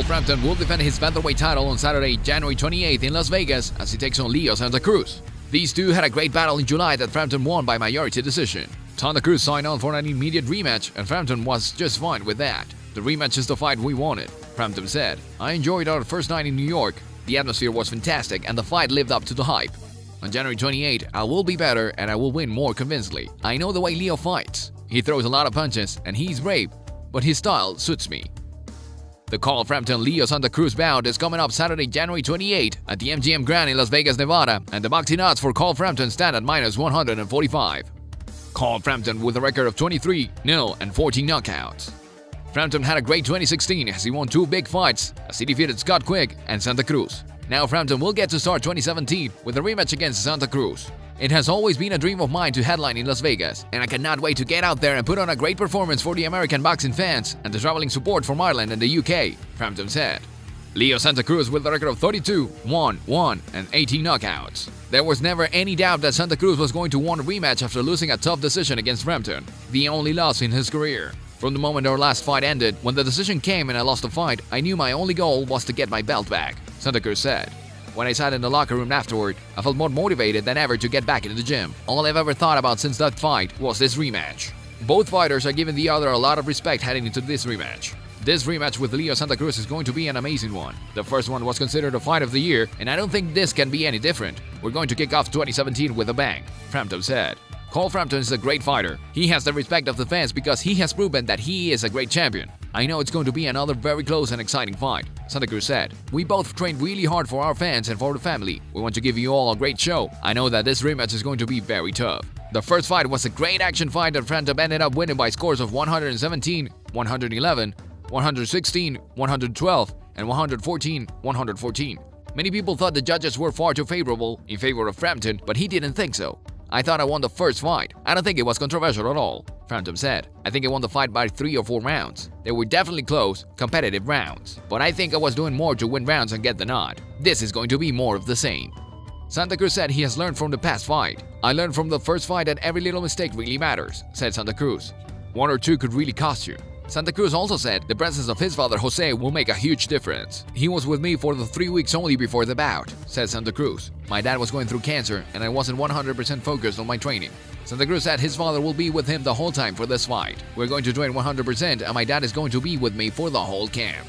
Frampton will defend his featherweight title on Saturday, January 28th in Las Vegas as he takes on Leo Santa Cruz. These two had a great battle in July that Frampton won by majority decision. Santa Cruz signed on for an immediate rematch and Frampton was just fine with that. "The rematch is the fight we wanted," Frampton said. "I enjoyed our first night in New York. The atmosphere was fantastic and the fight lived up to the hype. On January 28, I will be better and I will win more convincingly. I know the way Leo fights. He throws a lot of punches and he's brave, but his style suits me." The Carl Frampton-Leo Santa Cruz bout is coming up Saturday, January 28 at the MGM Grand in Las Vegas, Nevada, and the boxing odds for Carl Frampton stand at -145. Carl Frampton with a record of 23-0 and 14 knockouts. Frampton had a great 2016 as he won two big fights as he defeated Scott Quigg and Santa Cruz. Now Frampton will get to start 2017 with a rematch against Santa Cruz. "It has always been a dream of mine to headline in Las Vegas, and I cannot wait to get out there and put on a great performance for the American boxing fans and the traveling support from Ireland and the UK," Frampton said. Leo Santa Cruz with a record of 32-1-1 and 18 knockouts. There was never any doubt that Santa Cruz was going to want a rematch after losing a tough decision against Frampton, the only loss in his career. "From the moment our last fight ended, when the decision came and I lost the fight, I knew my only goal was to get my belt back," Santa Cruz said. "When I sat in the locker room afterward, I felt more motivated than ever to get back into the gym. All I've ever thought about since that fight was this rematch." Both fighters are giving the other a lot of respect heading into this rematch. This rematch with Leo Santa Cruz is going to be an amazing one. The first one was considered a fight of the year, and I don't think this can be any different. "We're going to kick off 2017 with a bang," Frampton said. Carl Frampton is a great fighter. He has the respect of the fans because he has proven that he is a great champion. "I know it's going to be another very close and exciting fight," Santa Cruz said. "We both trained really hard for our fans and for the family. We want to give you all a great show. I know that this rematch is going to be very tough." The first fight was a great action fight that Frampton ended up winning by scores of 117, 111, 116, 112, and 114, 114. Many people thought the judges were far too favorable in favor of Frampton, but he didn't think so. "I thought I won the first fight. I don't think it was controversial at all," Frampton said. "I think I won the fight by 3 or 4 rounds. They were definitely close, competitive rounds. But I think I was doing more to win rounds and get the nod. This is going to be more of the same." Santa Cruz said he has learned from the past fight. "I learned from the first fight that every little mistake really matters," said Santa Cruz. "1 or 2 could really cost you." Santa Cruz also said the presence of his father Jose will make a huge difference. "He was with me for the 3 weeks only before the bout," said Santa Cruz. "My dad was going through cancer and I wasn't 100% focused on my training." Santa Cruz said his father will be with him the whole time for this fight. "We're going to train 100% and my dad is going to be with me for the whole camp."